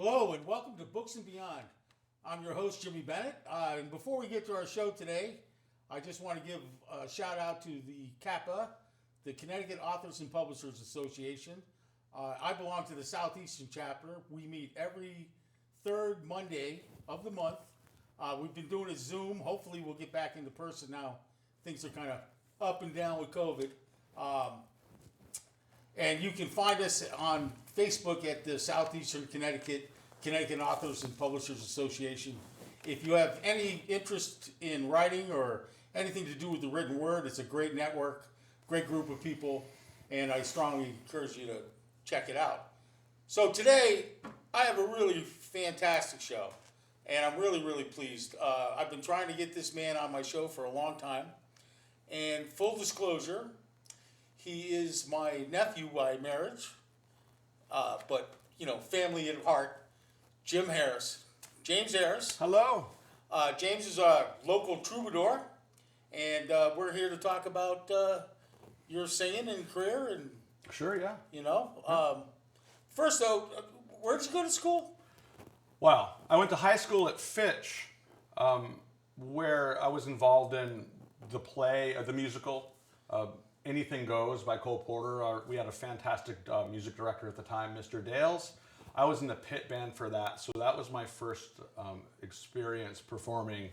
Hello and welcome to Books and Beyond. I'm your host, Jimmy Bennett. And before we get to our show today, I just want to give a shout out to the CAPA, the Connecticut Authors and Publishers Association. I belong to the Southeastern chapter. We meet every third Monday of the month. We've been doing a Zoom. Hopefully we'll get back into person now. Things are kind of up and down with COVID. And you can find us on Facebook at the Southeastern Connecticut Authors and Publishers Association. If you have any interest in writing or anything to do with the written word, it's a great network, great group of people, and I strongly encourage you to check it out. So today, I have a really fantastic show, and I'm really, really pleased. I've been trying to get this man on my show for a long time, and full disclosure, he is my nephew by marriage, but, family at heart, James Harris. Hello. James is a local troubadour, and we're here to talk about your singing and career. And Sure, yeah. First though, where did you go to school? Well, I went to high school at Fitch, where I was involved in the play, the musical, Anything Goes by Cole Porter. We had a fantastic music director at the time, Mr. Dales. I was in the pit band for that, so that was my first experience performing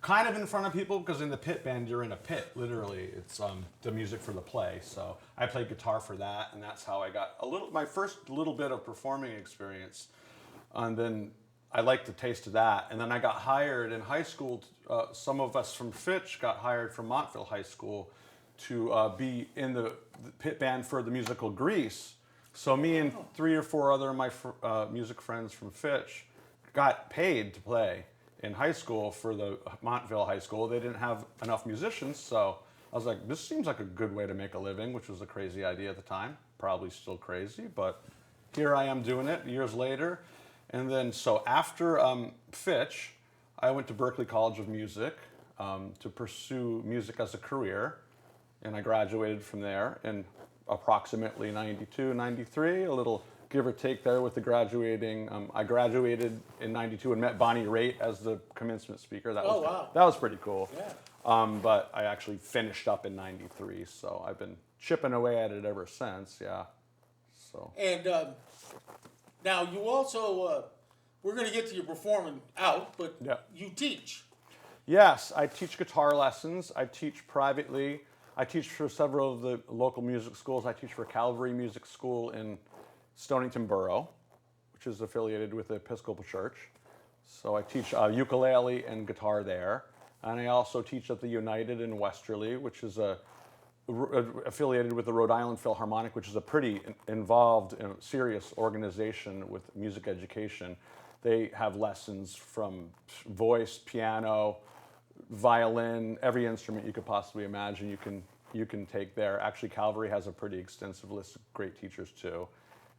kind of in front of people, because in the pit band, you're in a pit, literally. It's the music for the play, so I played guitar for that, and that's how I got my first little bit of performing experience. And then I liked the taste of that, and then I got hired in high school. Some of us from Fitch got hired from Montville High School to be in the pit band for the musical Grease. So me and 3 or 4 other of my music friends from Fitch got paid to play in high school for the Montville High School. They didn't have enough musicians, so I was like, this seems like a good way to make a living, which was a crazy idea at the time. Probably still crazy, but here I am doing it years later. And then so after Fitch, I went to Berklee College of Music to pursue music as a career. And I graduated from there in approximately 92, 93, a little give or take there with the graduating. I graduated in 92 and met Bonnie Raitt as the commencement speaker. That was pretty cool. Yeah. But I actually finished up in 93, so I've been chipping away at it ever since, yeah. So. And now you also, we're going to get to your performing out, but you teach. Yes, I teach guitar lessons. I teach privately. I teach for several of the local music schools. I teach for Calvary Music School in Stonington Borough, which is affiliated with the Episcopal Church. So I teach ukulele and guitar there. And I also teach at the United in Westerly, which is affiliated with the Rhode Island Philharmonic, which is a pretty involved and serious organization with music education. They have lessons from voice, piano, violin, every instrument you could possibly imagine you can take there. Actually, Calvary has a pretty extensive list of great teachers too.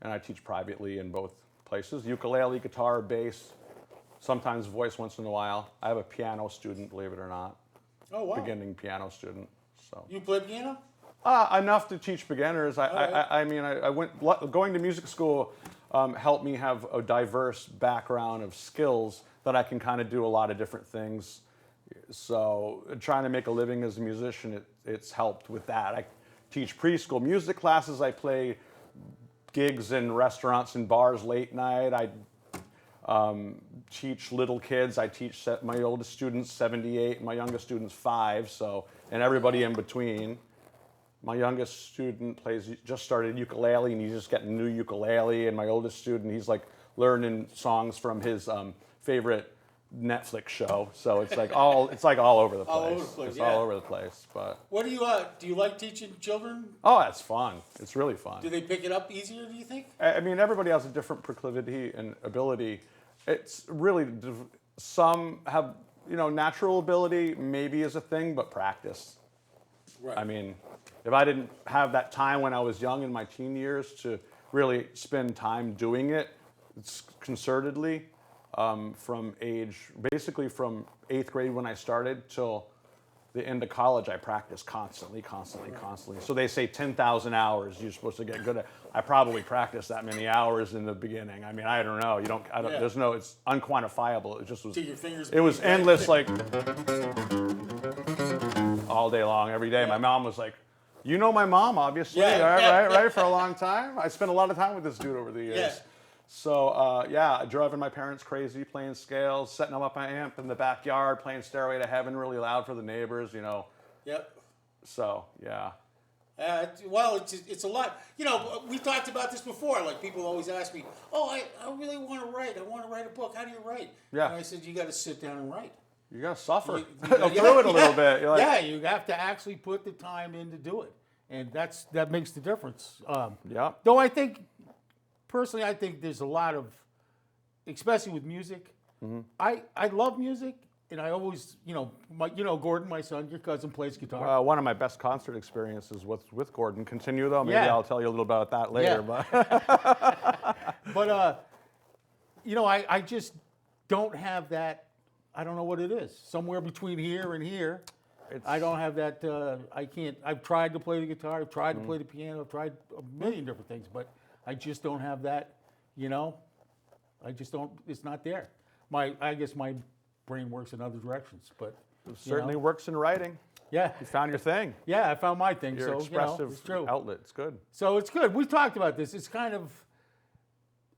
And I teach privately in both places. Ukulele, guitar, bass, sometimes voice once in a while. I have a piano student, believe it or not. Oh, wow. Beginning piano student. So. You play piano? Enough to teach beginners. Going to music school helped me have a diverse background of skills that I can kind of do a lot of different things. So trying to make a living as a musician, it's helped with that. I teach preschool music classes. I play gigs in restaurants and bars late night. I teach little kids. I teach my oldest students 78, my youngest students 5. So, and everybody in between. My youngest student just started ukulele, and he's just getting a new ukulele. And my oldest student, he's like learning songs from his favorite Netflix show, so it's like all over the place. All over the place, it's all over the place. But what do you like teaching children? Oh, that's fun. It's really fun. Do they pick it up easier, do you think? I mean, everybody has a different proclivity and ability. It's really, some have natural ability maybe is a thing, but practice. Right. I mean, if I didn't have that time when I was young in my teen years to really spend time doing it concertedly. From 8th grade when I started till the end of college, I practiced constantly. So they say 10,000 hours you're supposed to get good at. I probably practiced that many hours in the beginning. I mean, I don't know. Yeah. There's no, it's unquantifiable. It just was, Till your fingers it was bleed, right? endless, like, all day long, every day. Yeah. My mom was like, you know my mom, obviously, Yeah. right, for a long time. I spent a lot of time with this dude over the years. Yeah. So, driving my parents crazy, playing scales, setting them up my amp in the backyard, playing Stairway to Heaven really loud for the neighbors, Yep. So, yeah. Well, it's a lot. We talked about this before. Like, people always ask me, "Oh, I really want to write. I want to write a book. How do you write?" Yeah. And I said, "You got to sit down and write. You got to suffer You through it a little bit. You're like, Yeah, you have to actually put the time in to do it, and that makes the difference." Yeah. Though I think, personally, there's a lot of, especially with music. Mm-hmm. I love music, and I always, Gordon, my son, your cousin, plays guitar. One of my best concert experiences was with Gordon. Continue, though. Maybe Yeah. I'll tell you a little about that later. Yeah. But But I just don't have that. I don't know what it is. Somewhere between here and here, I don't have that. I can't. I've tried to play the guitar. I've tried to play the piano. I've tried a million different things, but I just don't have that. I just don't. It's not there. I guess my brain works in other directions, but it certainly works in writing. Yeah, You found your thing. yeah. I found my thing. Your So expressive it's true. outlet. It's good. So it's good. We talked about this. It's kind of,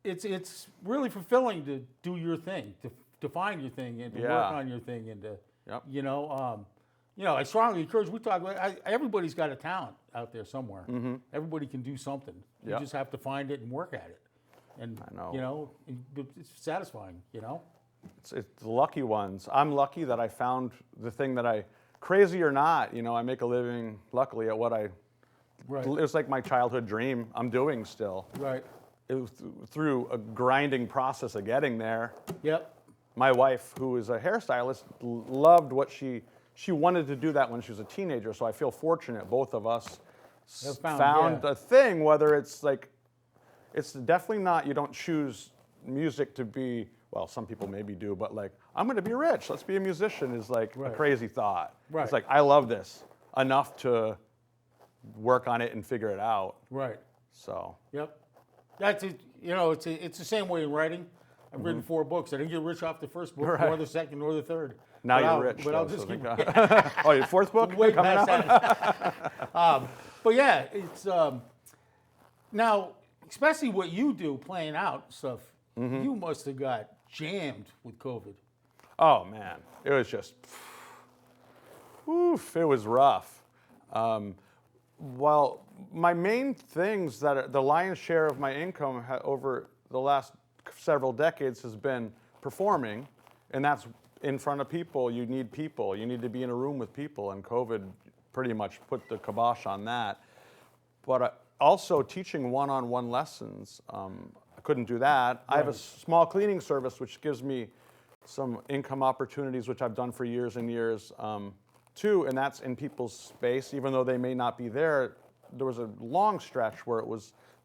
it's really fulfilling to do your thing, to find your thing and to Yeah. work on your thing and to, Yep. I strongly encourage. We talk about everybody's got a talent out there somewhere. Everybody can do something. You Yep. just have to find it and work at it. And I know. it's satisfying. It's the lucky ones. I'm lucky that I found the thing that crazy or not, I make a living, luckily, at what Right. it was like my childhood dream I'm doing still. Right. It was through a grinding process of getting there. Yep. My wife, who is a hairstylist, loved what she wanted to do that when she was a teenager, so I feel fortunate both of us Have found yeah. a thing, whether it's like, it's definitely not, you don't choose music to be, well, some people maybe do, but like, I'm going to be rich, let's be a musician is like a Right. crazy thought. Right. It's like, I love this enough to work on it and figure it out. Right. So, Yep. That's it. It's the same way in writing. I've written 4 books. I didn't get rich off the first book, Right. nor the second, nor the third. now But you're I'll- rich. But I'll though, just so keep thank God. Oh, your 4th book way coming past out? that. But yeah, it's now, especially what you do, playing out stuff. You must have got jammed with COVID. Oh man, it was just, oof, it was rough. Well, my main things that are the lion's share of my income over the last several decades has been performing, and that's in front of people. You need people. You need to be in a room with people, and COVID pretty much put the kibosh on that. But also teaching one-on-one lessons. I couldn't do that. I have a small cleaning service which gives me some income opportunities, which I've done for years and years too, and that's in people's space. Even though they may not be there, there was a long stretch where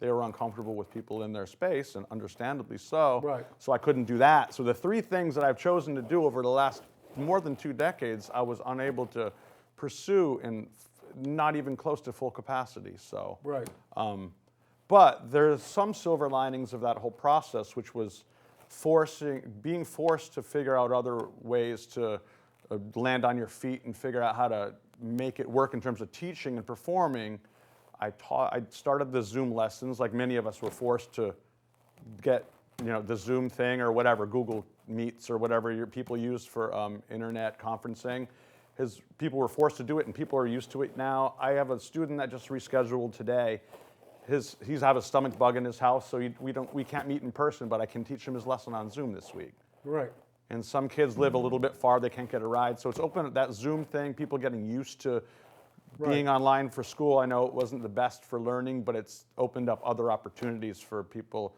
they were uncomfortable with people in their space, and understandably so. Right. So I couldn't do that. So the 3 things that I've chosen to do over the last more than 2 decades, I was unable to pursue in not even close to full capacity. So. Right. But there's some silver linings of that whole process, which was being forced to figure out other ways to land on your feet and figure out how to make it work in terms of teaching and performing. I started the Zoom lessons, like many of us were forced to get, the Zoom thing or whatever, Google Meets or whatever people use for internet conferencing. People were forced to do it, and people are used to it now. I have a student that just rescheduled today. He's had a stomach bug in his house, so we can't meet in person, but I can teach him his lesson on Zoom this week. Right. And some kids live a little bit far, they can't get a ride. So it's open, that Zoom thing, people getting used to being online for school. I know it wasn't the best for learning, but it's opened up other opportunities for people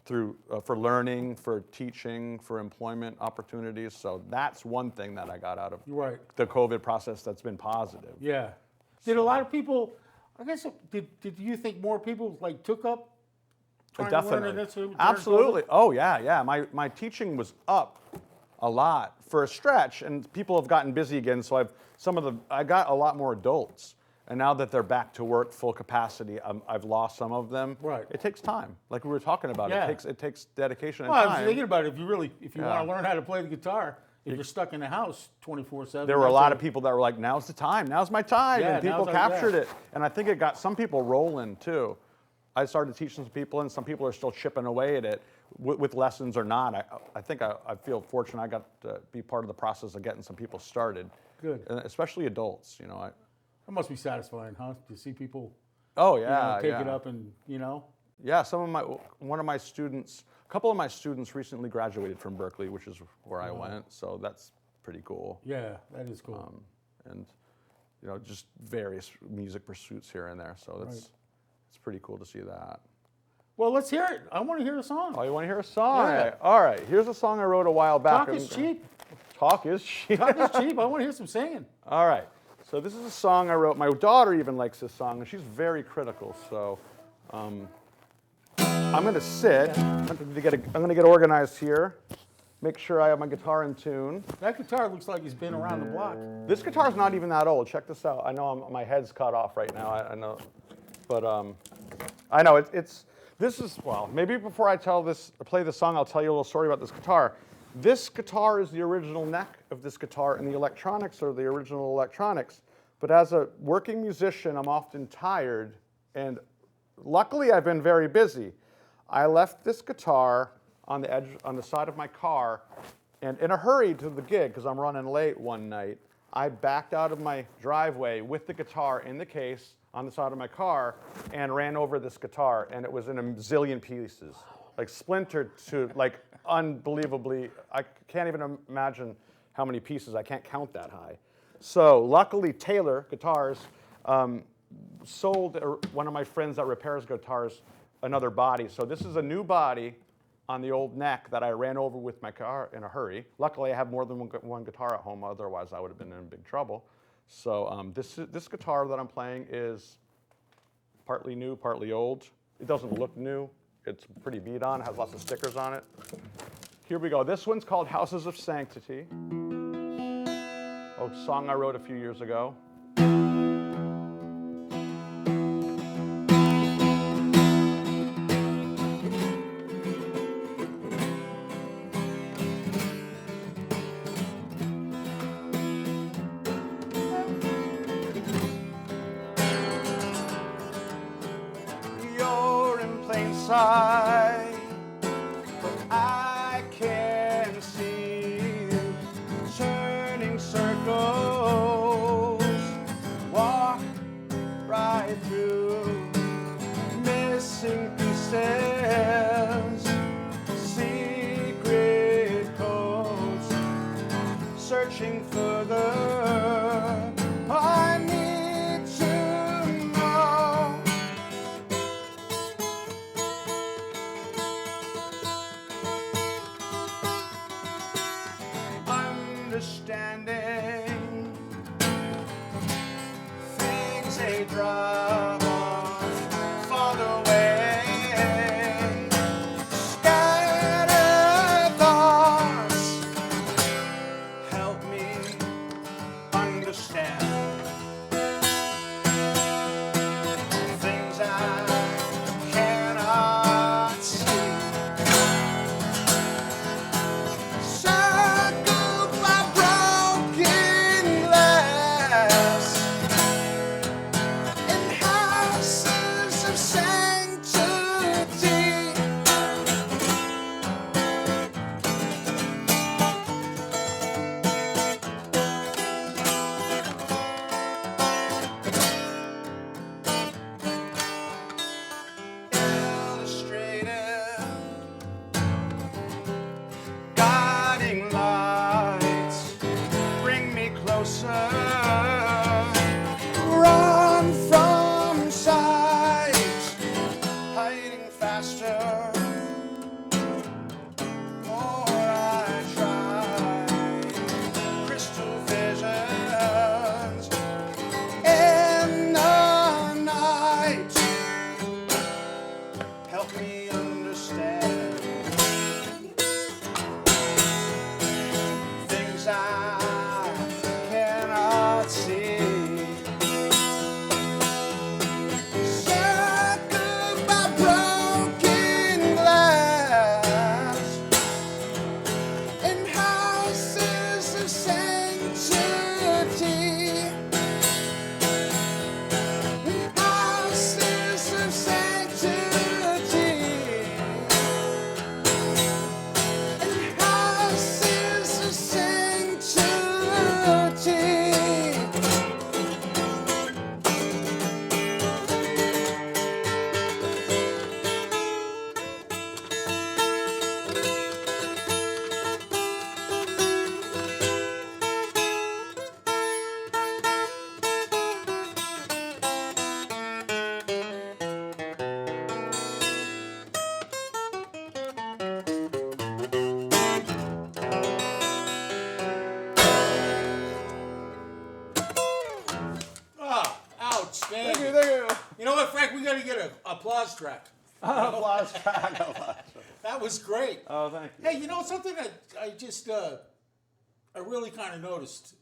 for learning, for teaching, for employment opportunities. So that's one thing that I got out of the COVID process that's been positive. Yeah. Did a lot of people, I guess, did you think more people took up trying to learn Definitely. it during Absolutely. COVID? Oh yeah. My teaching was up a lot for a stretch, and people have gotten busy again. So I got a lot more adults, and now that they're back to work full capacity, I've lost some of them. Right. It takes time, like we were talking about. Yeah. It takes dedication and Well, I time. was thinking about it. If you want Yeah. to learn how to play the guitar, if you're stuck in the house 24/7. There were a lot of people that were like, "Now's the time. Now's my time," Yeah, and people now's our- captured yeah. it. And I think it got some people rolling too. I started teaching some people, and some people are still chipping away at it with lessons or not. I think I feel fortunate. I got to be part of the process of getting some people started. Good. And especially adults. That must be satisfying, huh? To see people Oh yeah, take yeah. it up and, Yeah, one of my students, a couple of my students recently graduated from Berkeley, which is where I went. So that's pretty cool. Yeah, that is cool. And just various music pursuits here and there. So it's pretty cool to see that. Well, let's hear it. I want to hear a song. Oh, you want to hear a song? Yeah. All right. Here's a song I wrote a while back. Talk is cheap. Talk is cheap. Talk is cheap. I want to hear some singing. All right. So this is a song I wrote. My daughter even likes this song, and she's very critical. So I'm going to sit. I'm going to get organized here. Make sure I have my guitar in tune. That guitar looks like it's been around the block. This guitar's not even that old. Check this out. I know my head's cut off right now. I know, but I know this is, well, maybe before I play the song, I'll tell you a little story about this guitar. This guitar is the original neck of this guitar, and the electronics are the original electronics. But as a working musician, I'm often tired, and luckily I've been very busy. I left this guitar on the side of my car, and in a hurry to the gig, because I'm running late one night, I backed out of my driveway with the guitar in the case on the side of my car and ran over this guitar, and it was in a zillion pieces, like splintered to like unbelievably, I can't even imagine how many pieces. I can't count that high. So luckily Taylor Guitars sold one of my friends that repairs guitars another body. So this is a new body on the old neck that I ran over with my car in a hurry. Luckily I have more than one guitar at home, otherwise I would have been in big trouble. So this guitar that I'm playing is partly new, partly old. It doesn't look new. It's pretty beat on, it has lots of stickers on it. Here we go. This one's called Houses of Sanctity, a song I wrote a few years ago. You're in plain sight, but I can see you turning circles. Walk right through missing pieces, secret codes, searching further. I need to know. Understanding things they drop off far away. You know what, Frank? We got to get an applause track. Applause track. That was great. Oh, thank you. Hey, you know something that I just I really kind of noticed,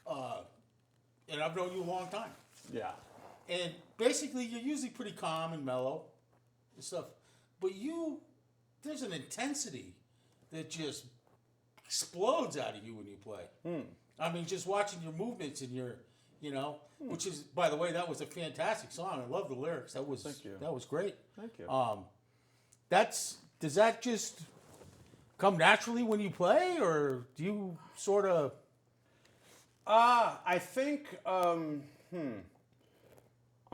and I've known you a long time, Yeah. and basically you're usually pretty calm and mellow and stuff, but there's an intensity that just explodes out of you when you play. I mean, just watching your movements and your, which is, by the way, that was a fantastic song. I love the lyrics. Thank you. That was great. Thank you. Does that just come naturally when you play, or do you sort of? I think I'm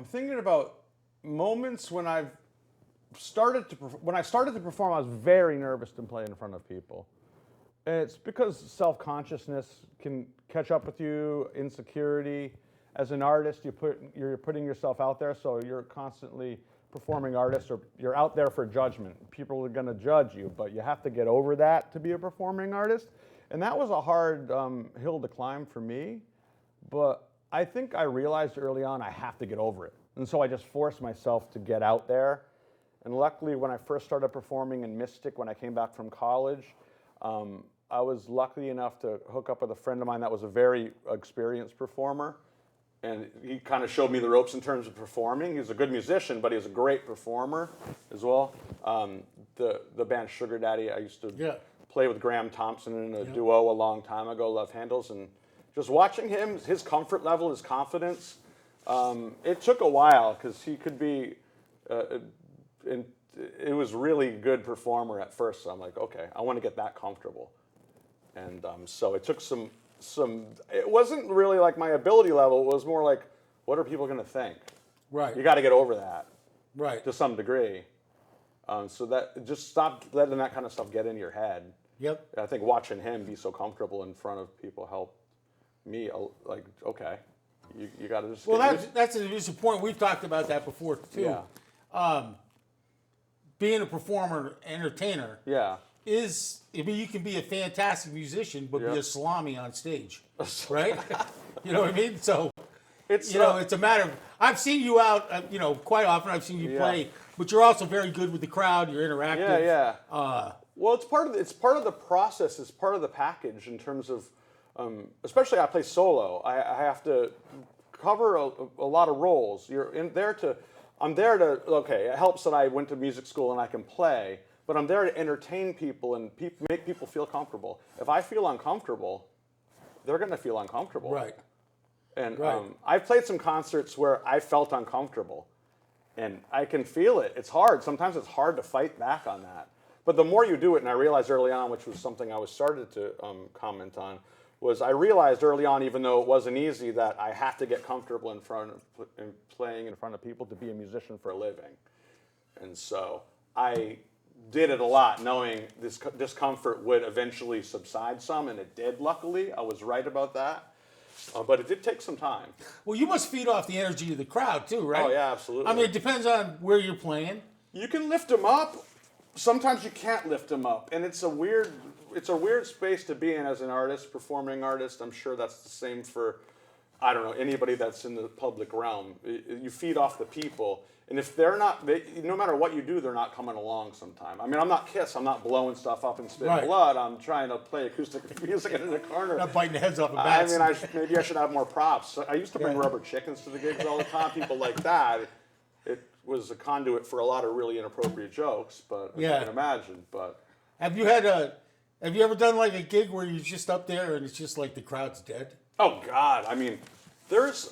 thinking about moments when I started to perform. I was very nervous to play in front of people, and it's because self-consciousness can catch up with you, insecurity. As an artist, you're putting yourself out there, so you're constantly performing artist, or you're out there for judgment. People are going to judge you, but you have to get over that to be a performing artist. And that was a hard hill to climb for me, but I think I realized early on I have to get over it. And so I just forced myself to get out there. And luckily, when I first started performing in Mystic, when I came back from college, I was lucky enough to hook up with a friend of mine that was a very experienced performer. And he kind of showed me the ropes in terms of performing. He's a good musician, but he's a great performer as well. The band Sugar Daddy, I used to play with Graham Thompson in a duo a long time ago, Love Handles. And just watching him, his comfort level, his confidence, it took a while because he could be, it was really good performer at first. So I'm like, okay, I want to get that comfortable. And so it took some, it wasn't really like my ability level. It was more like, what are people going to think? Right. You got to get over that. Right. To some degree. So that, just stop letting that kind of stuff get in your head. Yep. I think watching him be so comfortable in front of people helped me, like, okay, you got to just. Well, that's a point. We've talked about that before, too. Yeah. Being a performer, entertainer. Yeah. You can be a fantastic musician, but be a salami on stage, right? You know what I mean? So, it's a matter of, I've seen you out, quite often I've seen you play, but you're also very good with the crowd, you're interactive. Yeah. Well, it's part of the process, it's part of the package in terms of, especially I play solo, I have to cover a lot of roles. I'm there to, okay, it helps that I went to music school and I can play, but I'm there to entertain people and make people feel comfortable. If I feel uncomfortable, they're going to feel uncomfortable. Right. And I've played some concerts where I felt uncomfortable, and I can feel it. It's hard. Sometimes it's hard to fight back on that. But the more you do it, and I realized early on, which was something I was started to comment on, was I realized early on, even though it wasn't easy, that I have to get comfortable in playing in front of people to be a musician for a living. And so I did it a lot, knowing this discomfort would eventually subside some, and it did, luckily. I was right about that. But it did take some time. Well, you must feed off the energy of the crowd, too, right? Oh, yeah, absolutely. I mean, it depends on where you're playing. You can lift them up. Sometimes you can't lift them up. And it's a weird space to be in as an artist, performing artist. I'm sure that's the same for, I don't know, anybody that's in the public realm. You feed off the people. And if they're not, no matter what you do, they're not coming along sometime. I mean, I'm not Kiss. I'm not blowing stuff up and spitting blood. I'm trying to play acoustic music in the corner. Not biting the heads off of bats. I mean, maybe I should have more props. I used to bring rubber chickens to the gigs all the time. People like that. It was a conduit for a lot of really inappropriate jokes, but you can imagine. But have you ever done like a gig where you're just up there and it's just like the crowd's dead? Oh God! I mean,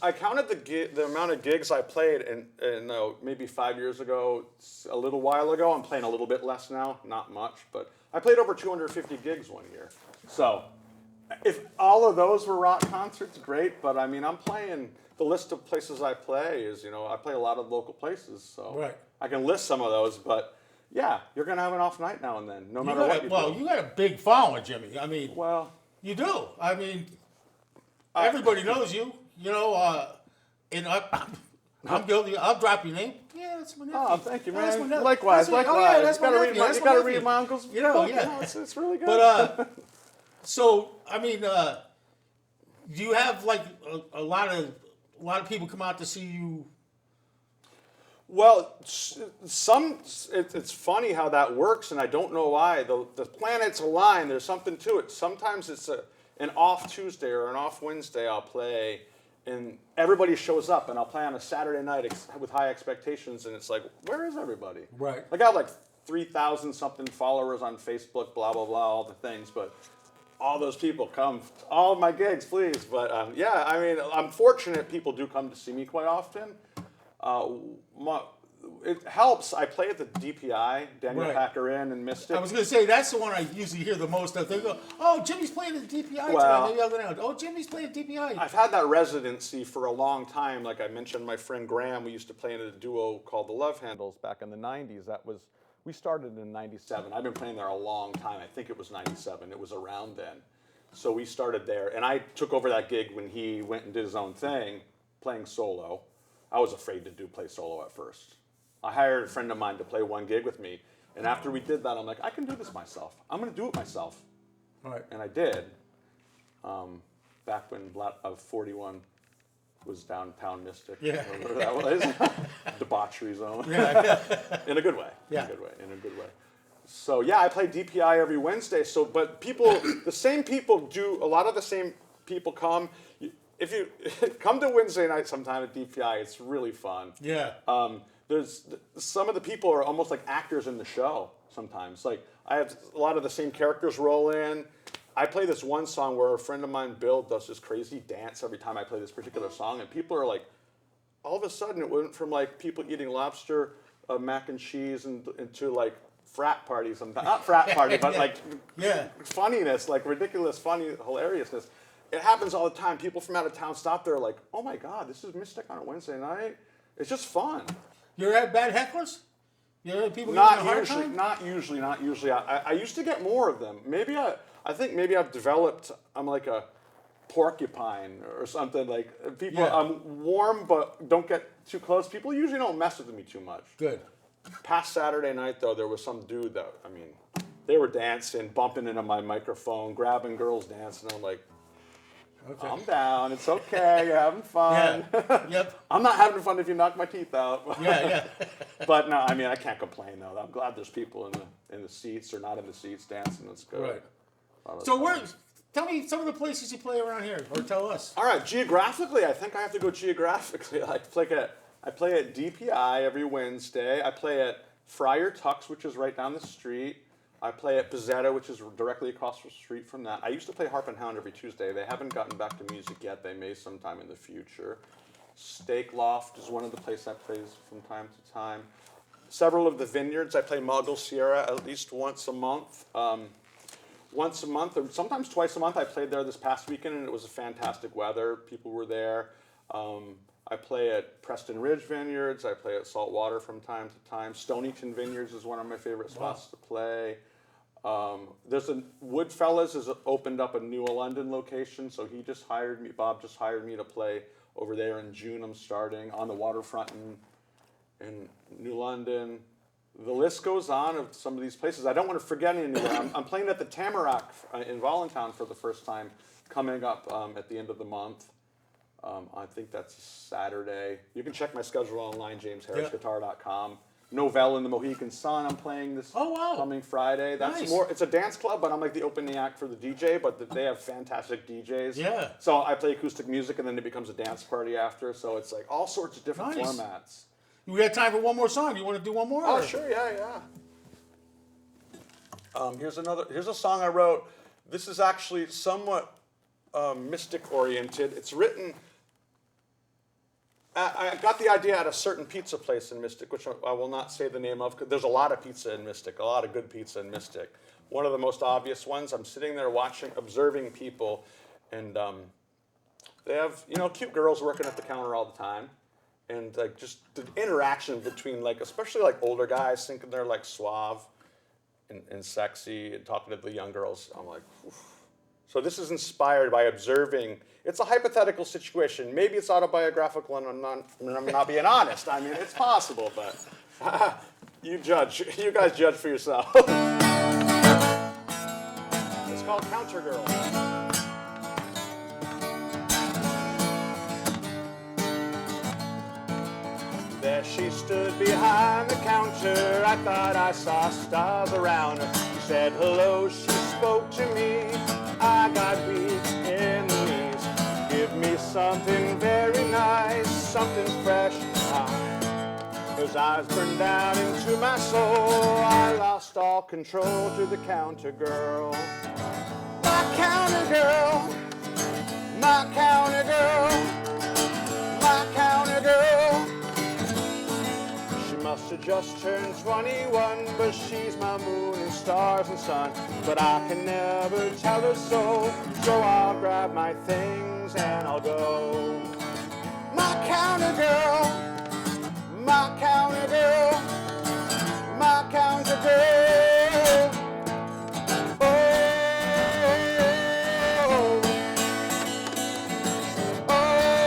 I counted the amount of gigs I played, and maybe 5 years ago, a little while ago. I'm playing a little bit less now, not much, but I played over 250 gigs one year. So, if all of those were rock concerts, great. But I mean, I'm playing. The list of places I play is, I play a lot of local places, so I can list some of those. But yeah, you're gonna have an off night now and then, no matter what you do. Well, you got a big following, Jimmy. I mean, you do. I mean, everybody knows you. And I'm guilty. I'll drop your name. Yeah, that's my nephew. Oh, thank you, man. That's my nephew. Likewise. Oh, yeah, that's my nephew. You got to read my uncle's book. Yeah. It's really good. But so I mean, do you have like a lot of people come out to see you Well, it's funny how that works, and I don't know why. The planets align. There's something to it. Sometimes it's an off Tuesday or an off Wednesday. I'll play, and everybody shows up, and I'll play on a Saturday night with high expectations, and it's like, where is everybody? Right. I got like 3,000 something followers on Facebook, blah blah blah, all the things, but all those people come, all of my gigs, please. But yeah, I mean, I'm fortunate people do come to see me quite often. It helps. I play at the DPI, Daniel Right. Packer Inn in Mystic. I was going to say, that's the one I usually hear the most of. They go, oh, Jimmy's playing at the DPI Well, tonight. Maybe I'll go down. Oh, Jimmy's playing at DPI. I've had that residency for a long time. Like I mentioned, my friend Graham, we used to play in a duo called the Love Handles back in the 90s. We started in 97. I've been playing there a long time. I think it was 97. It was around then. So we started there. And I took over that gig when he went and did his own thing, playing solo. I was afraid to play solo at first. I hired a friend of mine to play one gig with me. And after we did that, I'm like, I can do this myself. I'm going to do it myself. Right. And I did. Back when 41 was downtown Mystic. Yeah. Whatever that was. Debauchery zone. Yeah. In a good way. Yeah. In a good way. So yeah, I play DPI every Wednesday. So, but people, the same people do, a lot of the same people come. If you come to Wednesday night sometime at DPI, it's really fun. Yeah. There's some of the people are almost like actors in the show sometimes. Like I have a lot of the same characters roll in. I play this one song where a friend of mine, Bill, does this crazy dance every time I play this particular song, and people are like, all of a sudden it went from like people eating lobster, mac and cheese, into like frat parties. Not frat party, but like funniness, like ridiculous, funny, hilariousness. It happens all the time. People from out of town stop there like, oh my God, this is Mystic on a Wednesday night. It's just fun. You're at bad hecklers? You ever people giving you a hard time? Not usually. I used to get more of them. I think maybe I've developed, I'm like a porcupine or something. Like people, I'm warm but don't get too close. People usually don't mess with me too much. Good. Past Saturday night though, there was some dude that, I mean, they were dancing, bumping into my microphone, grabbing girls dancing. I'm like, okay. I'm down. It's okay. You're having fun. Yeah. Yep. I'm not having fun if you knock my teeth out. Yeah. But no, I mean, I can't complain though. I'm glad there's people in the seats or not in the seats dancing. That's good. Right. So tell me some of the places you play around here, or tell us. All right. Geographically, I think I have to go geographically. I play at DPI every Wednesday. I play at Friar Tuck's, which is right down the street. I play at Pizzetta, which is directly across the street from that. I used to play Harp and Hound every Tuesday. They haven't gotten back to music yet. They may sometime in the future. Steak Loft is one of the places I play from time to time. Several of the vineyards, I play Muggle Sierra at least once a month. Once a month, or sometimes twice a month. I played there this past weekend, and it was a fantastic weather. People were there. I play at Preston Ridge Vineyards. I play at Saltwater from time to time. Stonington Vineyards is one of my favorite spots to play. Woodfellas has opened up a New London location, so Bob just hired me to play over there in June. I'm starting on the waterfront in New London. The list goes on of some of these places. I don't want to forget anywhere. I'm playing at the Tamarack in Voluntown for the first time, coming up at the end of the month. I think that's Saturday. You can check my schedule online, jamesharrisguitar.com. Novell in the Mohegan Sun, I'm playing this coming Friday. That's nice. It's a dance club, but I'm like the opening act for the DJ, but they have fantastic DJs. Yeah. So I play acoustic music, and then it becomes a dance party after, so it's like all sorts of different formats. We got time for one more song. You want to do one more? Oh, sure, yeah. Here's a song I wrote. This is actually somewhat Mystic-oriented. It's written... I got the idea at a certain pizza place in Mystic, which I will not say the name of, because there's a lot of pizza in Mystic, a lot of good pizza in Mystic. One of the most obvious ones, I'm sitting there observing people, and they have, cute girls working at the counter all the time, and like just the interaction between especially older guys thinking they're suave and sexy and talking to the young girls. I'm like, oof. So this is inspired by observing. It's a hypothetical situation. Maybe it's autobiographical, and I'm not being honest. I mean, it's possible, but you judge. You guys judge for yourself. It's called Counter Girl. There As she stood behind the counter, I thought I saw stars around her. She said hello, she spoke to me. I got weak in the knees. Give me something very nice, something fresh and hot. Those eyes burned down into my soul. I lost all control to the counter girl. My counter girl, my counter girl, my counter girl. She must have just turned 21, but she's my moon and stars and sun. But I can never tell her so I'll grab my things and I'll go. My counter girl, my counter girl, my counter girl. Oh, oh, oh.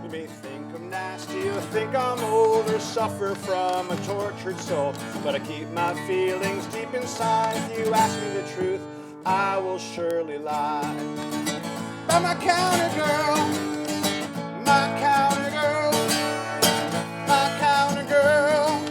You may think I'm nasty or think I'm old or suffer from a tortured soul, but I keep my feelings deep inside. If you ask me the truth, I will surely lie. But my counter girl, my counter girl, my counter girl.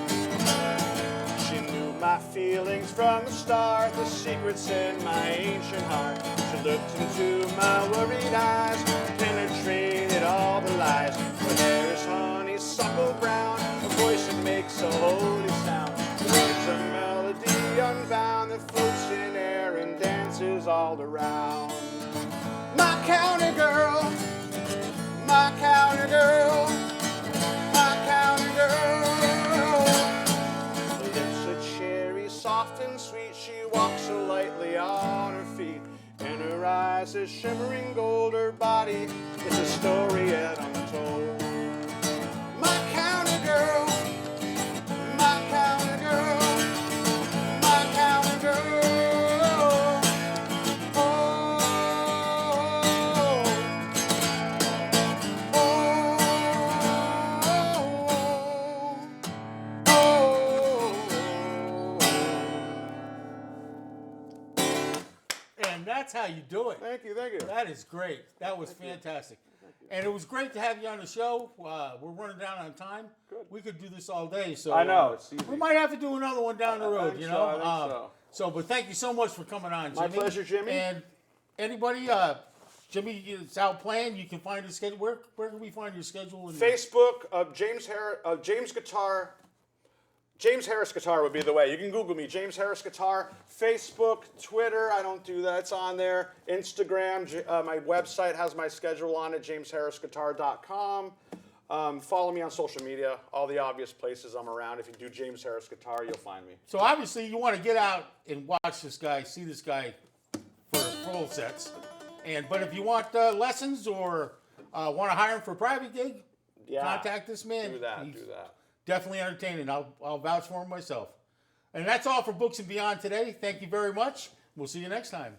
She knew my feelings from the start, the secrets in my ancient heart. She looked into my worried eyes, penetrated all the lies. Her hair is honeysuckle brown, a voice that makes a holy sound. Words a melody unbound that floats in air and dances all around. My counter girl, my counter girl, my counter girl. Her lips are cherry, soft and sweet. She walks so lightly on her feet. And her eyes are shimmering gold. Her body is a story yet untold. My counter girl, my counter girl, my counter girl. Oh, oh, oh, oh. And that's how you do it. Thank you, thank you. That is great. That was fantastic. And it was great to have you on the show. We're running down on time. Good. We could do this all day. So I know, it's easy. we might have to do another one down the road. think You so, know. I think so. So, but thank you so much for coming on, Jimmy. My pleasure, Jimmy. And anybody, Jimmy, it's out playing. You can find his schedule. Where can we find your schedule? Facebook of James Guitar. James Harris Guitar would be the way. You can Google me, James Harris Guitar. Facebook, Twitter, I don't do that. It's on there. Instagram, my website has my schedule on it, jamesharrisguitar.com. Follow me on social media, all the obvious places I'm around. If you do James Harris Guitar, you'll find me. So obviously you want to get out and watch this guy, see this guy for full sets. But if you want lessons or want to hire him for a private gig, contact this man. Do that. Definitely entertaining. I'll vouch for him myself. And that's all for Books and Beyond today. Thank you very much. We'll see you next time.